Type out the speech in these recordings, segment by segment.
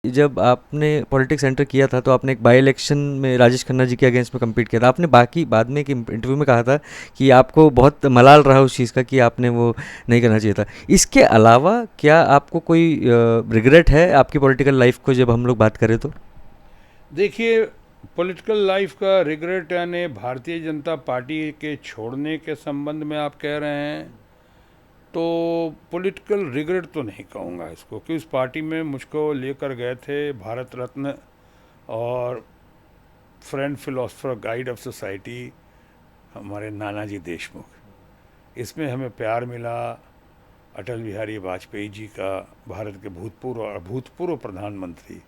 जब आपने politics enter किया था तो आपने एक बाई इलेक्शन में राजेश खन्ना जी के अगेंस्ट में कम्पीट किया था। आपने बाकी बाद में एक इंटरव्यू में कहा था कि आपको बहुत मलाल रहा उस चीज़ का कि आपने वो नहीं करना चाहिए था। इसके अलावा क्या आपको कोई रिग्रेट है आपकी पॉलिटिकल लाइफ को जब हम लोग बात करें तो? देखिए, पॉलिटिकल लाइफ का रिग्रेट यानी भारतीय जनता पार्टी के छोड़ने के संबंध में आप कह रहे हैं, तो पॉलिटिकल रिग्रेट तो नहीं कहूँगा इसको, कि उस पार्टी में मुझको लेकर गए थे भारत रत्न और friend philosopher guide of society हमारे नानाजी देशमुख। इसमें हमें प्यार मिला अटल बिहारी वाजपेयी जी का, भारत के भूतपूर्व प्रधानमंत्री,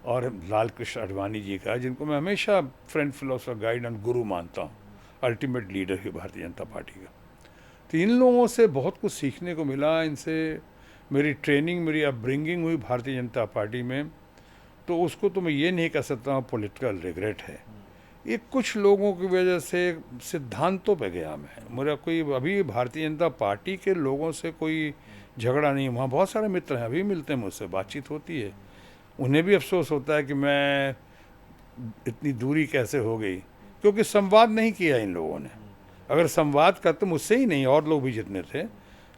और लाल कृष्ण आडवाणी जी का, जिनको मैं हमेशा फ्रेंड फिलोसफर गाइड एंड गुरु मानता हूँ, अल्टीमेट लीडर है भारतीय जनता पार्टी का। तो इन लोगों से बहुत कुछ सीखने को मिला। इनसे मेरी ट्रेनिंग, मेरी अपब्रिंगिंग हुई भारतीय जनता पार्टी में। तो उसको तो मैं ये नहीं कह सकता हूँ पॉलिटिकल रिग्रेट है। ये कुछ लोगों की वजह से सिद्धांतों पे गया मैं। मेरा कोई अभी भारतीय जनता पार्टी के लोगों से कोई झगड़ा नहीं। वहाँ बहुत सारे मित्र हैं, अभी मिलते हैं मुझसे, बातचीत होती है। उन्हें भी अफसोस होता है कि मैं इतनी दूरी कैसे हो गई, क्योंकि संवाद नहीं किया इन लोगों ने। अगर संवाद करते, मुझसे ही नहीं और लोग भी जितने थे,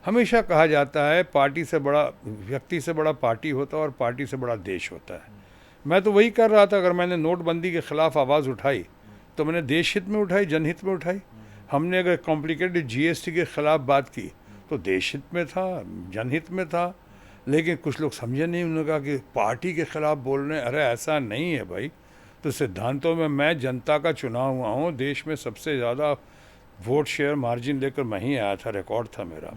हमेशा कहा जाता है पार्टी से बड़ा, व्यक्ति से बड़ा पार्टी होता है और पार्टी से बड़ा देश होता है। मैं तो वही कर रहा था। अगर मैंने नोटबंदी के ख़िलाफ़ आवाज़ उठाई तो मैंने देश हित में उठाई, जनहित में उठाई। हमने अगर कॉम्प्लिकेटेड जीएसटी के ख़िलाफ़ बात की तो देश हित में था, जनहित में था। लेकिन कुछ लोग समझे नहीं, उन्होंने कहा कि पार्टी के ख़िलाफ़ बोल रहे हैं। अरे ऐसा नहीं है भाई। तो सिद्धांतों में मैं जनता का चुना हुआ हूँ। देश में सबसे ज़्यादा वोट शेयर मार्जिन लेकर मैं ही आया था, रिकॉर्ड था मेरा।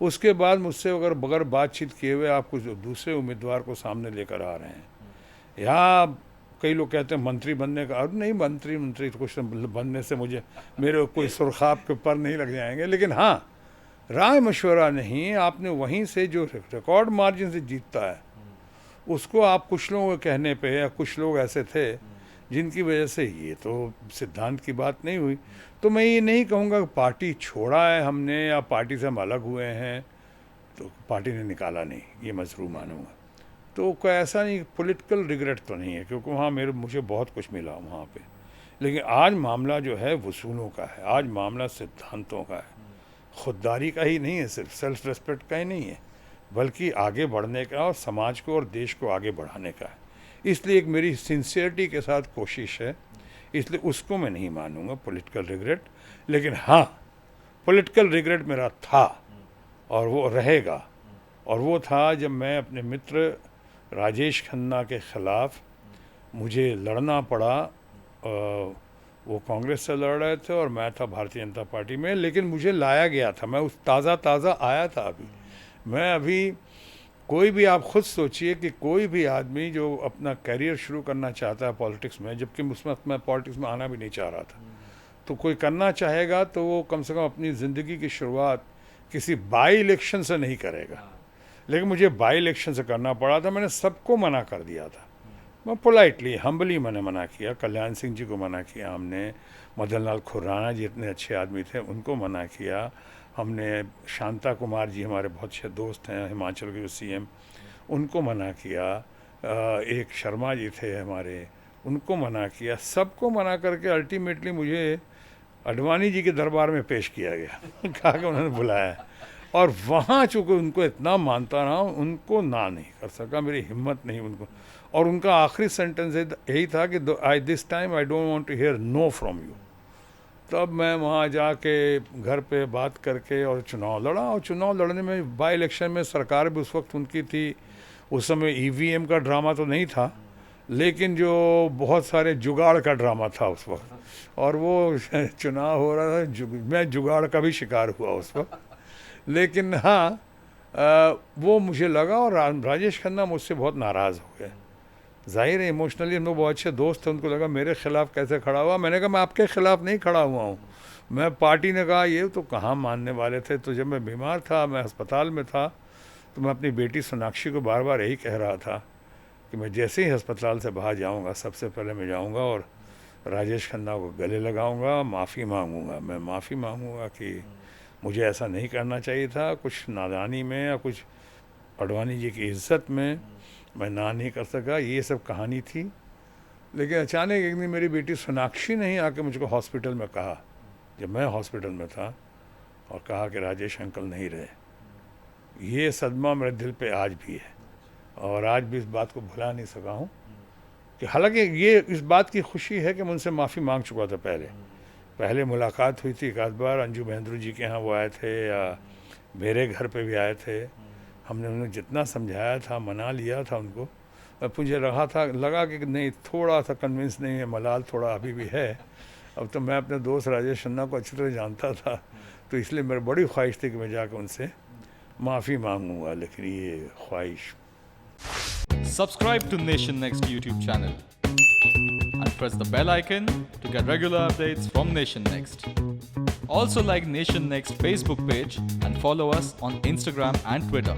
उसके बाद मुझसे अगर बगैर बातचीत किए हुए आप कुछ दूसरे उम्मीदवार को सामने लेकर आ रहे हैं, या कई लोग कहते हैं मंत्री बनने का, और नहीं, मंत्री मंत्री तो कुछ बनने से मुझे, मेरे कोई सुरखाब के पर नहीं लग जाएंगे। लेकिन हाँ, राय मशवरा नहीं, आपने वहीं से जो रिकॉर्ड मार्जिन से जीतता है उसको आप कुछ लोगों के कहने पे, या कुछ लोग ऐसे थे जिनकी वजह से ये तो सिद्धांत की बात नहीं हुई। तो मैं ये नहीं कहूँगा कि पार्टी छोड़ा है हमने या पार्टी से हम अलग हुए हैं। तो पार्टी ने निकाला नहीं, ये मैं ज़रूर मानूंगा। तो कोई ऐसा नहीं, पॉलिटिकल रिग्रेट तो नहीं है, क्योंकि वहाँ मुझे बहुत कुछ मिला वहाँ पे। लेकिन आज मामला जो है वसूलों का है, आज मामला सिद्धांतों का है। खुददारी का ही नहीं है, सिर्फ सेल्फ रेस्पेक्ट का ही नहीं है, बल्कि आगे बढ़ने का और समाज को और देश को आगे बढ़ाने का है। इसलिए एक मेरी सिंसियरिटी के साथ कोशिश है, इसलिए उसको मैं नहीं मानूंगा पॉलिटिकल रिग्रेट। लेकिन हाँ, पॉलिटिकल रिग्रेट मेरा था और वो रहेगा। और वो था जब मैं अपने मित्र राजेश खन्ना के ख़िलाफ़ मुझे लड़ना पड़ा। वो कांग्रेस से लड़ रहे थे और मैं था भारतीय जनता पार्टी में, लेकिन मुझे लाया गया था। मैं उस ताज़ा आया था अभी। मैं अभी, कोई भी आप खुद सोचिए कि कोई भी आदमी जो अपना करियर शुरू करना चाहता है पॉलिटिक्स में, जबकि उसमें मैं पॉलिटिक्स में आना भी नहीं चाह रहा था, तो कोई करना चाहेगा तो वो कम से कम अपनी ज़िंदगी की शुरुआत किसी बाई इलेक्शन से नहीं करेगा। लेकिन मुझे बाई इलेक्शन से करना पड़ा था। मैंने सबको मना कर दिया था। मैं पोलाइटली, हम्बली मैंने मना किया। कल्याण सिंह जी को मना किया हमने, मदन लाल खुराना जी इतने अच्छे आदमी थे, उनको मना किया हमने। शांता कुमार जी हमारे बहुत अच्छे दोस्त हैं, हिमाचल के सीएम, उनको मना किया। एक शर्मा जी थे हमारे, उनको मना किया। सबको मना करके अल्टीमेटली मुझे आडवाणी जी के दरबार में पेश किया गया। कहा कि उन्होंने बुलाया, और वहाँ चूँकि उनको इतना मानता रहा, उनको ना नहीं कर सका, मेरी हिम्मत नहीं उनको। और उनका आखिरी सेंटेंस यही था कि I this time I don't want to hear no from you. तब मैं वहाँ जाके घर पे बात करके और चुनाव लड़ा। और चुनाव लड़ने में, बाई इलेक्शन में, सरकार भी उस वक्त उनकी थी। उस समय ईवीएम का ड्रामा तो नहीं था, लेकिन जो बहुत सारे जुगाड़ का ड्रामा था उस वक्त। और वो चुनाव हो रहा था, मैं जुगाड़ का भी शिकार हुआ उस वक्त। लेकिन हाँ, वो मुझे लगा, और राजेश खन्ना मुझसे बहुत नाराज़ हो गए। जाहिर है इमोशनली हम लोग बहुत अच्छे दोस्त थे, उनको लगा मेरे खिलाफ़ कैसे खड़ा हुआ। मैंने कहा मैं आपके ख़िलाफ़ नहीं खड़ा हुआ हूँ। मैं, पार्टी ने कहा ये तो कहाँ मानने वाले थे। तो जब मैं बीमार था, मैं अस्पताल में था, तो मैं अपनी बेटी सोनाक्षी को बार बार यही कह रहा था कि मैं जैसे ही अस्पताल से बाहर जाऊँगा, सबसे पहले मैं जाऊँगा और राजेश खन्ना को गले लगाऊँगा, माफ़ी मांगूँगा। मैं माफ़ी मांगूँगा कि मुझे ऐसा नहीं करना चाहिए था, कुछ नादानी में या कुछ आडवाणी जी की इज्जत में। मैं ना नहीं कर सका, ये सब कहानी थी। लेकिन अचानक एक दिन मेरी बेटी सोनाक्षी ने ही आके मुझको हॉस्पिटल में कहा, जब मैं हॉस्पिटल में था, और कहा कि राजेश अंकल नहीं रहे। ये सदमा मेरे दिल पे आज भी है, और आज भी इस बात को भुला नहीं सका हूँ कि हालांकि ये इस बात की खुशी है कि मैं उनसे माफ़ी मांग चुका था। पहले मुलाकात हुई थी एक आध बार, अंजू महेंद्रू जी के यहाँ वो आए थे, या मेरे घर पे भी आए थे। हमने उन्हें जितना समझाया था, मना लिया था उनको। अब मुझे लगा कि नहीं, थोड़ा सा कन्विंस नहीं है, मलाल थोड़ा अभी भी है। अब तो मैं अपने दोस्त राजेश खन्ना को अच्छी तरह जानता था, तो इसलिए मेरी बड़ी ख्वाहिश थी कि मैं जाकर उनसे माफ़ी मांगूंगा, लेकिन ये ख्वाहिश। Subscribe to Nation Next YouTube channel and press the bell icon to get regular updates from Nation Next. Also like Nation Next Facebook page and follow us on Instagram and Twitter.